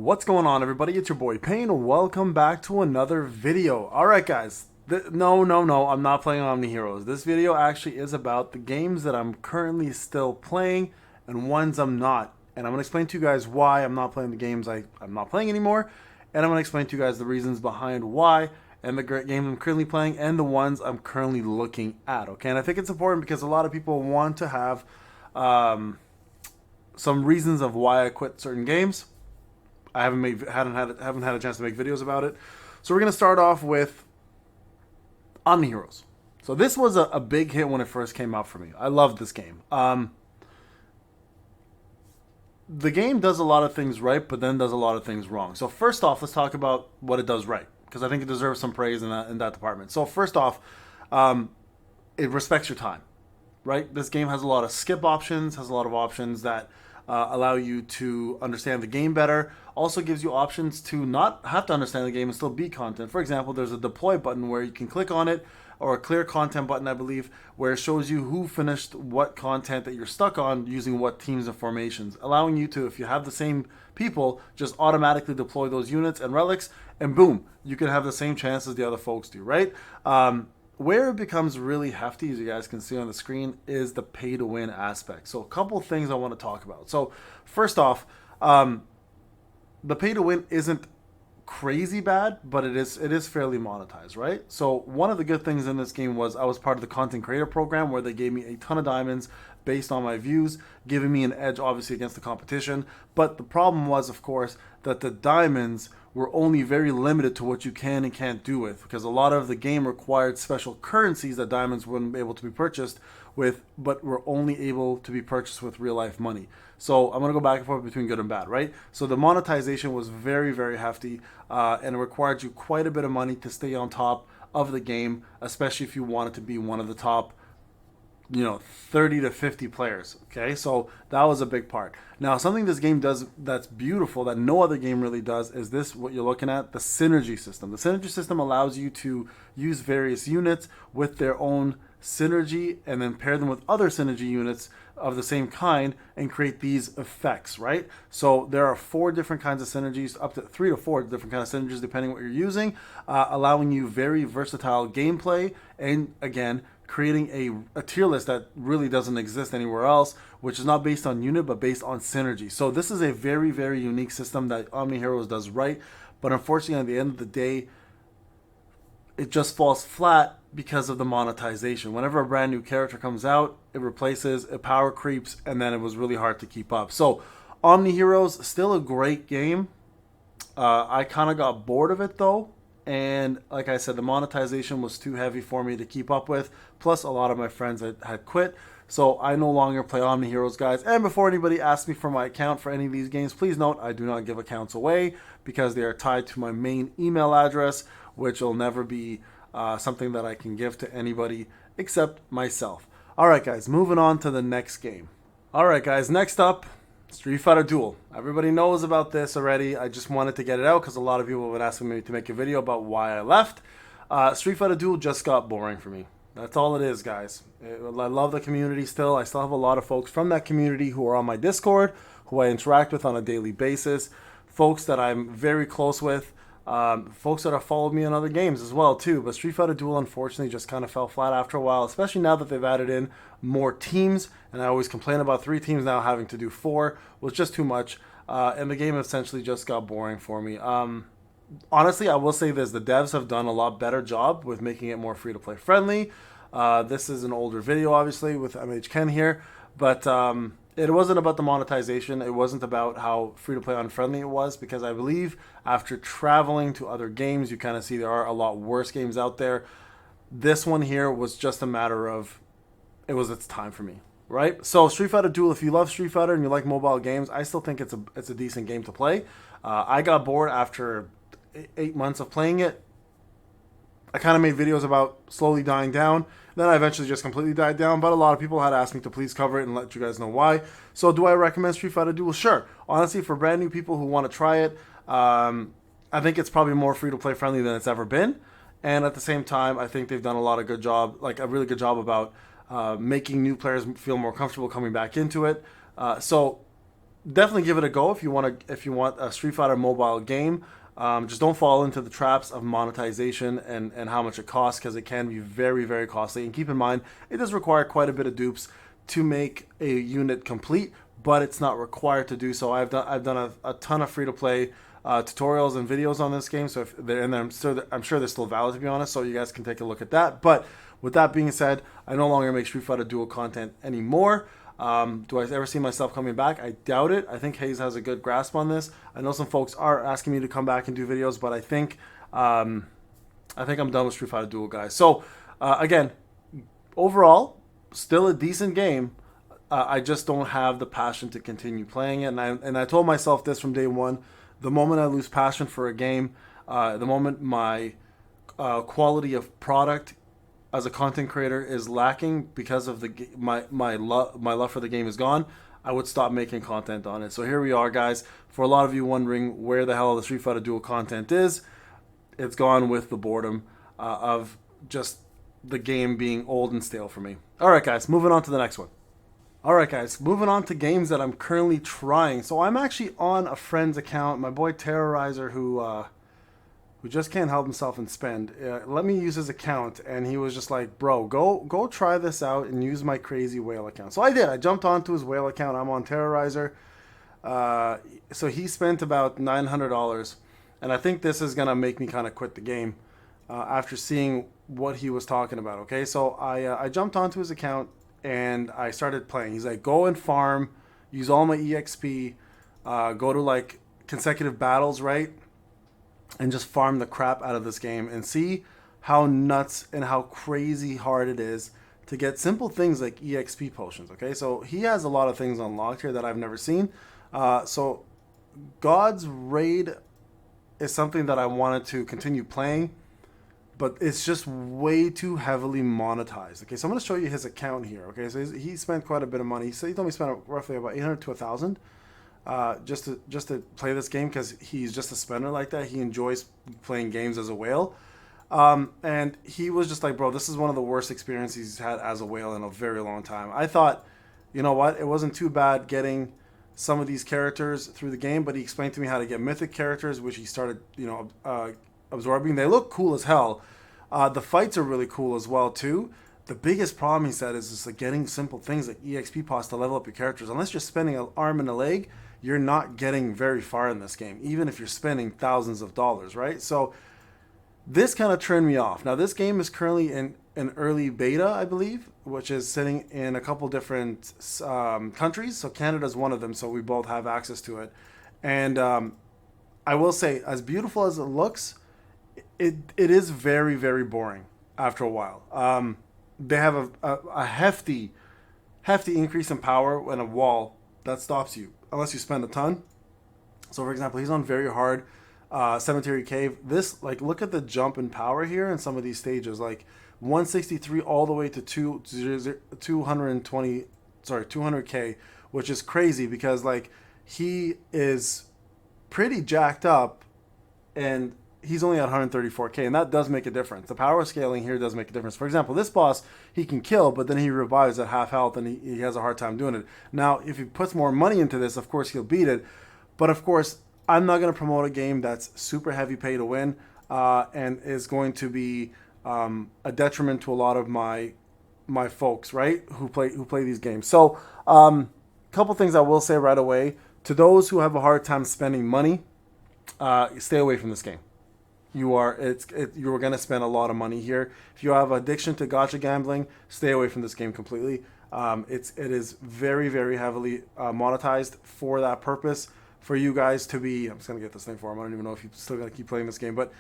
What's going on, everybody? It's your boy Payne. Welcome back to another video. Alright guys, no, I'm not playing Omniheroes. This video actually is about the games that I'm currently still playing and ones I'm not. And I'm going to explain to you guys why I'm not playing the games I'm not playing anymore. And I'm going to explain to you guys the reasons behind why and the great games I'm currently playing and the ones I'm currently looking at. Okay, and I think it's important because a lot of people want to have some reasons of why I quit certain games. I haven't had a chance to make videos about it. So we're gonna start off with Omniheroes. So this was a big hit when it first came out for me. I loved this game. The game does a lot of things right, but then does a lot of things wrong. So first off, let's talk about what it does right, because I think it deserves some praise in that department. So first off, it respects your time, right? This game has a lot of skip options, has a lot of options that allow you to understand the game better. Also gives you options to not have to understand the game and still beat content. For example, there's a deploy button where you can click on it, or a clear content button, I believe, where it shows you who finished what content that you're stuck on using what teams and formations, allowing you to, if you have the same people, just automatically deploy those units and relics, and boom, you can have the same chance as the other folks do, right? Where it becomes really hefty, as you guys can see on the screen, is the pay to win aspect. So a couple of things I want to talk about. So first off, the pay to win isn't crazy bad, but it is fairly monetized, right? So one of the good things in this game was I was part of the content creator program, where they gave me a ton of diamonds based on my views, giving me an edge obviously against the competition. But the problem was, of course, that the diamonds were only very limited to what you can and can't do with, because a lot of the game required special currencies that diamonds wouldn't be able to be purchased with, but were only able to be purchased with real life money. So I'm going to go back and forth between good and bad, right? So the monetization was very, very hefty, and it required you quite a bit of money to stay on top of the game, especially if you wanted to be one of the top 30 to 50 players. Okay, so that was a big part. Now, something this game does that's beautiful that no other game really does is this, what you're looking at, the synergy system. The synergy system allows you to use various units with their own synergy and then pair them with other synergy units of the same kind and create these effects, right? So there are 4 different kinds of synergies, up to 3 to 4 different kinds of synergies depending on what you're using, allowing you very versatile gameplay, and again, creating a tier list that really doesn't exist anywhere else, which is not based on unit but based on synergy. So this is a very, very unique system that Omniheroes does right, but unfortunately at the end of the day it just falls flat because of the monetization. Whenever a brand new character comes out, it replaces, it power creeps, and then it was really hard to keep up. So Omniheroes, still a great game. I kind of got bored of it though, and like I said, the monetization was too heavy for me to keep up with. Plus, a lot of my friends had quit. So I no longer play Omniheroes, guys. And before anybody asks me for my account for any of these games, please note I do not give accounts away because they are tied to my main email address, which will never be something that I can give to anybody except myself. Alright guys, moving on to the next game. Alright guys, next up, Street Fighter Duel. Everybody knows about this already. I just wanted to get it out because a lot of people have been asking me to make a video about why I left. Street Fighter Duel just got boring for me. That's all it is, guys. I love the community still. I still have a lot of folks from that community who are on my Discord, who I interact with on a daily basis, folks that I'm very close with, folks that have followed me in other games as well too. But Street Fighter Duel unfortunately just kind of fell flat after a while, especially now that they've added in more teams, and I always complain about 3 teams now having to do 4 was just too much, and the game essentially just got boring for me. Honestly, I will say this, the devs have done a lot better job with making it more free-to-play friendly. This is an older video, obviously, with MHKen here, but it wasn't about the monetization. It wasn't about how free-to-play unfriendly it was, because I believe after traveling to other games, you kind of see there are a lot worse games out there. This one here was just a matter of, it's time for me, right? So Street Fighter Duel, if you love Street Fighter and you like mobile games, I still think it's a decent game to play. I got bored after 8 months of playing it. I kind of made videos about slowly dying down. Then I eventually just completely died down, but a lot of people had asked me to please cover it and let you guys know why. So do I recommend Street Fighter Duel? Sure. Honestly, for brand new people who want to try it, I think it's probably more free-to-play friendly than it's ever been. And at the same time, I think they've done a really good job about making new players feel more comfortable coming back into it. So definitely give it a go if you want a Street Fighter mobile game. Just don't fall into the traps of monetization and how much it costs, because it can be very, very costly. And keep in mind, it does require quite a bit of dupes to make a unit complete, but it's not required to do so. I've done a ton of free to play tutorials and videos on this game. So if they're in there, I'm sure they're still valid, to be honest. So you guys can take a look at that. But with that being said, I no longer make Street Fighter Duel content anymore. Do I ever see myself coming back? I doubt it. I think Hayes has a good grasp on this. I know some folks are asking me to come back and do videos, but I think I'm done with Street Fighter Duel, guys. So again, overall, still a decent game. I just don't have the passion to continue playing it, and I told myself this from day one. The moment I lose passion for a game, the moment my quality of product as a content creator is lacking because of my love for the game is gone, I would stop making content on it. So here we are, guys. For a lot of you wondering where the hell the Street Fighter Duel content is, it's gone with the boredom of just the game being old and stale for me. All right, guys, moving on to the next one. All right, guys, moving on to games that I'm currently trying. So I'm actually on a friend's account, my boy Terrorizer, who just can't help himself and spend. Let me use his account, and he was just like, bro, go try this out and use my crazy whale account. So I did. I jumped onto his whale account. I'm on Terrorizer. So he spent about $900, and I think this is going to make me kind of quit the game after seeing what he was talking about, okay? So I jumped onto his account, and I started playing. He's like, go and farm, use all my EXP, go to like consecutive battles, right? And just farm the crap out of this game and see how nuts and how crazy hard it is to get simple things like EXP potions, okay? So he has a lot of things unlocked here that I've never seen. So God's Raid is something that I wanted to continue playing, but it's just way too heavily monetized. Okay, so I'm going to show you his account here. Okay, so he spent quite a bit of money. So he told me he spent roughly about 800 to 1,000 just to play this game, because he's just a spender like that. He enjoys playing games as a whale. And he was just like, bro, this is one of the worst experiences he's had as a whale in a very long time. I thought, you know what, it wasn't too bad getting some of these characters through the game, but he explained to me how to get mythic characters, which he started, absorbing. They look cool as hell. The fights are really cool as well too. The biggest problem, he said, is just like getting simple things like EXP pots to level up your characters. Unless you're spending an arm and a leg, you're not getting very far in this game, even if you're spending thousands of dollars, right? So this kind of turned me off. Now this game is currently in an early beta, I believe, which is sitting in a couple different countries. So Canada's one of them, so we both have access to it. And I will say, as beautiful as it looks, it is very, very boring after a while. They have a hefty increase in power and a wall that stops you unless you spend a ton. So for example, he's on very hard Cemetery Cave. This, like, look at the jump in power here in some of these stages, like 163 all the way to 200k, which is crazy because like he is pretty jacked up and he's only at 134k, and that does make a difference. The power scaling here does make a difference. For example, this boss, he can kill, but then he revives at half health, and he has a hard time doing it. Now, if he puts more money into this, of course, he'll beat it. But, of course, I'm not going to promote a game that's super heavy pay to win and is going to be a detriment to a lot of my folks, right, who play these games. So, a couple things I will say right away. To those who have a hard time spending money, stay away from this game. You are going to spend a lot of money here. If you have addiction to gacha gambling, stay away from this game completely. It is very, very heavily monetized for that purpose. For you guys to be, I'm just going to get this thing for him. I don't even know if you're still going to keep playing this game, but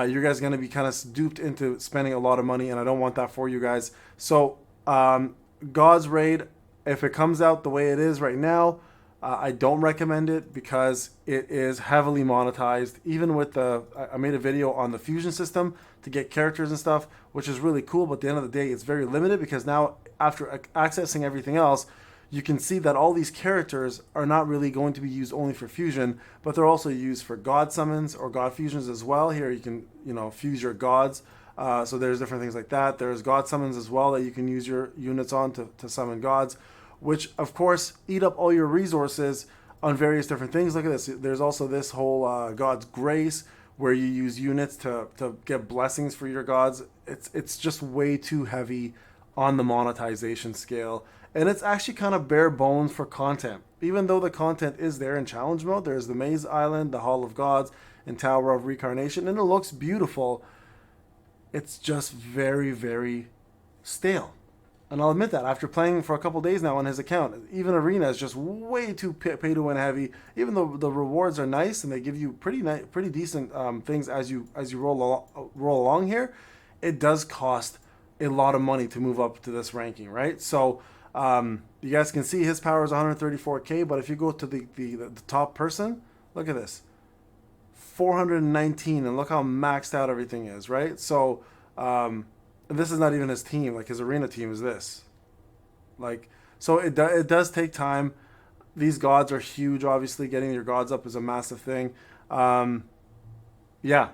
you guys are going to be kind of duped into spending a lot of money, and I don't want that for you guys. So God's Raid, if it comes out the way it is right now, I don't recommend it because it is heavily monetized. Even with I made a video on the fusion system to get characters and stuff, which is really cool. But at the end of the day, it's very limited because now after accessing everything else, you can see that all these characters are not really going to be used only for fusion, but they're also used for god summons or god fusions as well. Here you can, fuse your gods. So there's different things like that. There's god summons as well that you can use your units on to summon gods, which of course eat up all your resources on various different things. Look at this. There's also this whole God's Grace, where you use units to get blessings for your gods. It's just way too heavy on the monetization scale. And it's actually kind of bare bones for content. Even though the content is there in challenge mode, there's the Maze Island, the Hall of Gods, and Tower of Reincarnation, and it looks beautiful. It's just very, very stale. And I'll admit that after playing for a couple days now on his account, even Arena is just way too pay to win heavy. Even though the rewards are nice and they give you pretty decent things as you roll along here, it does cost a lot of money to move up to this ranking, right? So you guys can see his power is 134k, but if you go to the top person, look at this, 419, and look how maxed out everything is, right? So this is not even his team. Like, his arena team is this. Like, so it does take time. These gods are huge. Obviously, getting your gods up is a massive thing. Yeah.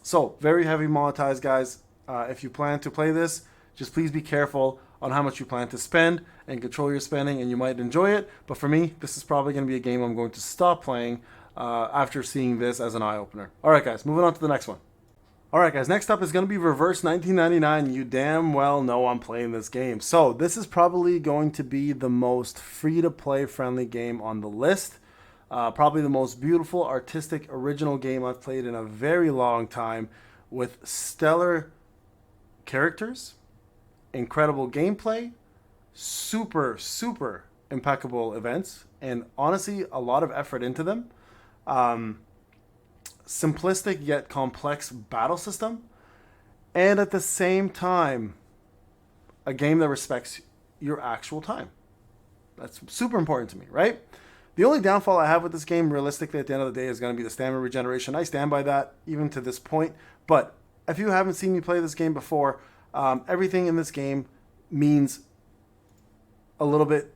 So very heavy monetized, guys. If you plan to play this, just please be careful on how much you plan to spend and control your spending, and you might enjoy it. But for me, this is probably going to be a game I'm going to stop playing after seeing this as an eye-opener. All right, guys, moving on to the next one. All right, guys, next up is going to be Reverse 1999. You damn well know I'm playing this game. So this is probably going to be the most free-to-play friendly game on the list. Probably the most beautiful, artistic, original game I've played in a very long time, with stellar characters, incredible gameplay, super, super impeccable events, and honestly, a lot of effort into them. Simplistic yet complex battle system, and at the same time, a game that respects your actual time. That's super important to me, right? The only downfall I have with this game, realistically, at the end of the day, is going to be the stamina regeneration. I stand by that, even to this point. But if you haven't seen me play this game before, everything in this game means a little bit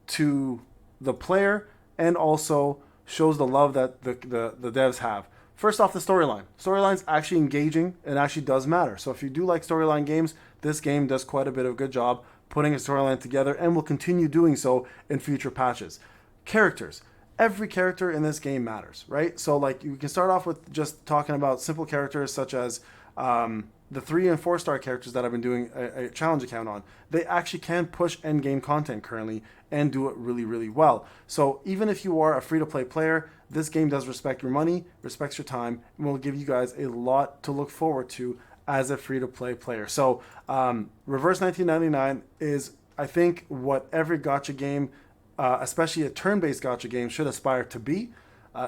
to the player, and also shows the love that the devs have. First off, the storyline. Storyline's actually engaging and actually does matter. So if you do like storyline games, this game does quite a bit of a good job putting a storyline together, and will continue doing so in future patches. Characters. Every character in this game matters, right? So like, you can start off with just talking about simple characters such as the 3 and 4 star characters that I've been doing a challenge account on. They actually can push end game content currently and do it really, really well. So even if you are a free-to-play player, this game does respect your money, respects your time, and will give you guys a lot to look forward to as a free-to-play player. So Reverse 1999 is, I think, what every gacha game, especially a turn-based gacha game, should aspire to be.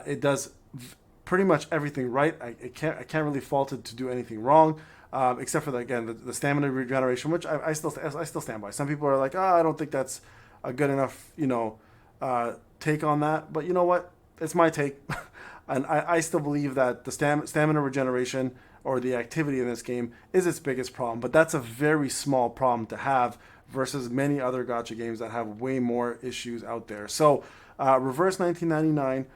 It does pretty much everything right. I can't really fault it to do anything wrong. Except for the stamina regeneration, which I still stand by. Some people are like, I don't think that's a good enough, take on that. But you know what? It's my take, and I still believe that the stamina regeneration, or the activity in this game, is its biggest problem. But that's a very small problem to have versus many other gacha games that have way more issues out there. So Reverse 1999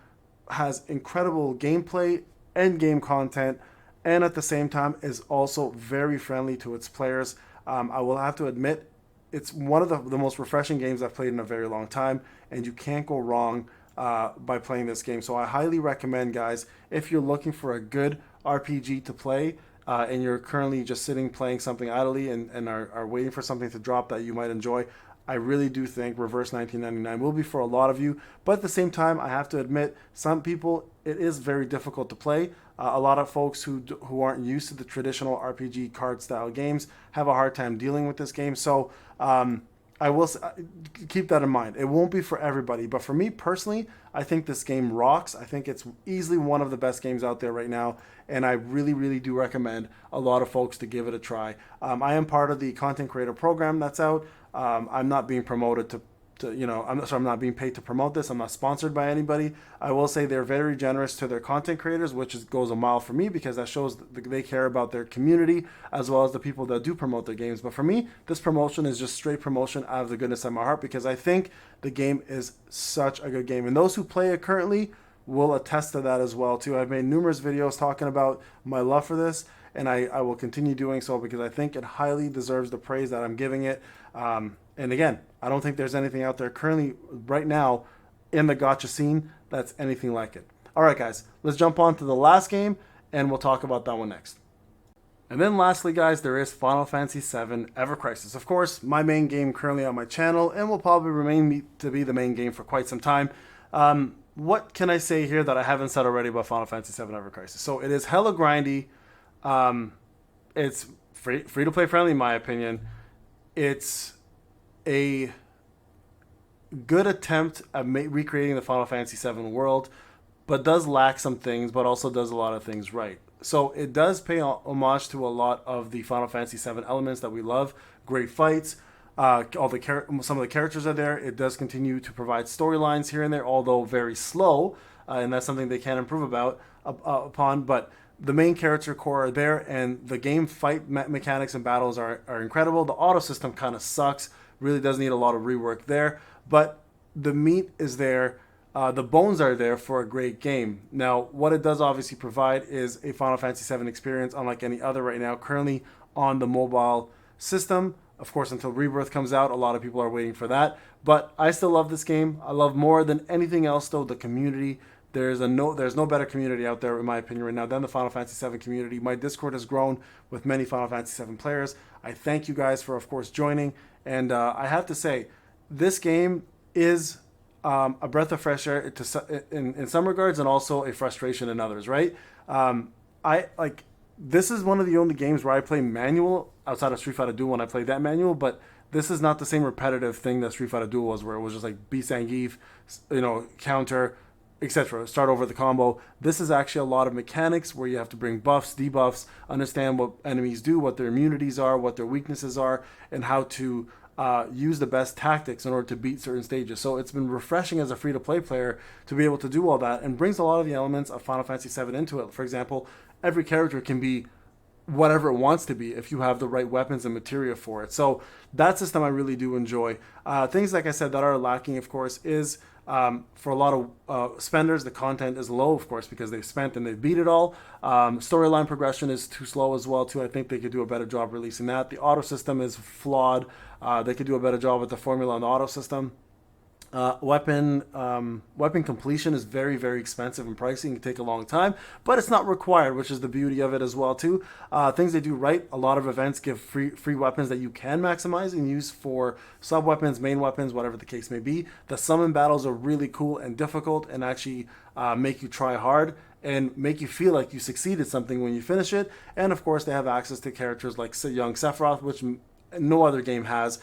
has incredible gameplay, end game content, and at the same time is also very friendly to its players. I will have to admit, it's one of the most refreshing games I've played in a very long time, and you can't go wrong by playing this game. So I highly recommend, guys, if you're looking for a good RPG to play, and you're currently just sitting playing something idly and are waiting for something to drop that you might enjoy, I really do think Reverse 1999 will be for a lot of you. But at the same time, I have to admit, some people, it is very difficult to play. A lot of folks who aren't used to the traditional RPG card style games have a hard time dealing with this game. So I will keep that in mind. It won't be for everybody, but for me personally, I think this game rocks. I think it's easily one of the best games out there right now, and I really, really do recommend a lot of folks to give it a try. I am part of the content creator program that's out. I'm not being promoted to I'm not being paid to promote this. I'm not sponsored by anybody. I will say they're very generous to their content creators, which goes a mile for me, because that shows that they care about their community as well as the people that do promote their games. But for me, this promotion is just straight promotion out of the goodness of my heart, because I think the game is such a good game. And those who play it currently will attest to that as well too. I've made numerous videos talking about my love for this, and I will continue doing so, because I think it highly deserves the praise that I'm giving it. And again, I don't think there's anything out there currently right now in the gacha scene that's anything like it. All right, guys, let's jump on to the last game, and we'll talk about that one next. And then lastly, guys, there is Final Fantasy VII Ever Crisis. Of course, my main game currently on my channel, and will probably remain to be the main game for quite some time. What can I say here that I haven't said already about Final Fantasy VII Ever Crisis? So it is hella grindy. It's free to play friendly, in my opinion. It's a good attempt at recreating the Final Fantasy VII world, but does lack some things, but also does a lot of things right. So it does pay homage to a lot of the Final Fantasy VII elements that we love. Great fights. Some of the characters are there. It does continue to provide storylines here and there, although very slow, and that's something they can improve upon. But the main character core are there, and the game fight mechanics and battles are incredible. The auto system kind of sucks. Really does need a lot of rework there. But the meat is there. The bones are there for a great game. Now, what it does obviously provide is a Final Fantasy VII experience unlike any other right now, currently on the mobile system. Of course, until Rebirth comes out, a lot of people are waiting for that. But I still love this game. I love more than anything else, though, the community. There's no better community out there, in my opinion, right now than the Final Fantasy VII community. My Discord has grown with many Final Fantasy VII players. I thank you guys for, of course, joining. And I have to say, this game is a breath of fresh air in some regards, and also a frustration in others, right? This is one of the only games where I play manual outside of Street Fighter Duel when I played that manual, but this is not the same repetitive thing that Street Fighter Duel was, where it was just like beat Zangief, counter, etc. Start over the combo. This is actually a lot of mechanics where you have to bring buffs, debuffs, understand what enemies do, what their immunities are, what their weaknesses are, and how to use the best tactics in order to beat certain stages. So it's been refreshing as a free-to-play player to be able to do all that, and brings a lot of the elements of Final Fantasy VII into it. For example, every character can be whatever it wants to be if you have the right weapons and materia for it. So that system I really do enjoy. Things, like I said, that are lacking, of course, is for a lot of spenders, the content is low, of course, because they've spent and they've beat it all. Storyline progression is too slow as well, too. I think they could do a better job releasing that. The auto system is flawed. They could do a better job with the formula on the auto system. Weapon completion is very, very expensive and pricey and can take a long time, but it's not required, which is the beauty of it as well too. Things they do right, a lot of events give free weapons that you can maximize and use for sub weapons, main weapons, whatever the case may be. The summon battles are really cool and difficult, and actually make you try hard and make you feel like you succeeded something when you finish it. And of course, they have access to characters like young Sephiroth, which no other game has.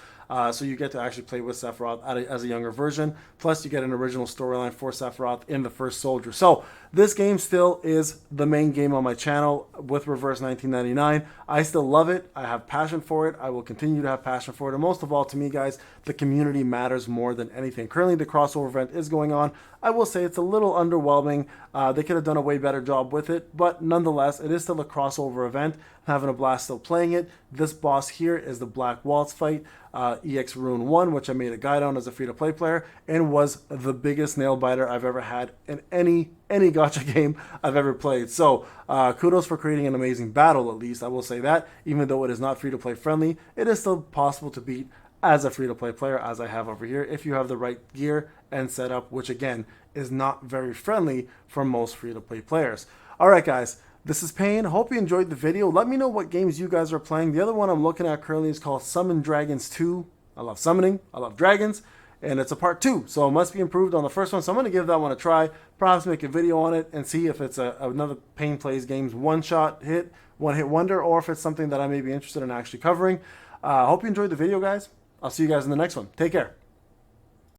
So you get to actually play with Sephiroth as a younger version. Plus, you get an original storyline for Sephiroth in the first Soldier. So this game still is the main game on my channel with Reverse 1999. I still love it. I have passion for it. I will continue to have passion for it. And most of all, to me, guys, the community matters more than anything. Currently, the crossover event is going on. I will say it's a little underwhelming. They could have done a way better job with it. But nonetheless, it is still a crossover event. I'm having a blast still playing it. This boss here is the Black Waltz fight. EX Rune 1, which I made a guide on as a free-to-play player, and was the biggest nail-biter I've ever had in any gacha game I've ever played. So kudos for creating an amazing battle, at least. I will say that. Even though it is not free-to-play friendly, it is still possible to beat as a free-to-play player, as I have over here, if you have the right gear and setup, which, again, is not very friendly for most free-to-play players. All right, guys. This is Payne. Hope you enjoyed the video. Let me know what games you guys are playing. The other one I'm looking at currently is called Summon Dragons 2. I love summoning. I love dragons. And it's a part 2. So it must be improved on the first one. So I'm going to give that one a try. Perhaps make a video on it and see if it's another Payne Plays Games one-hit wonder, or if it's something that I may be interested in actually covering. Hope you enjoyed the video, guys. I'll see you guys in the next one. Take care.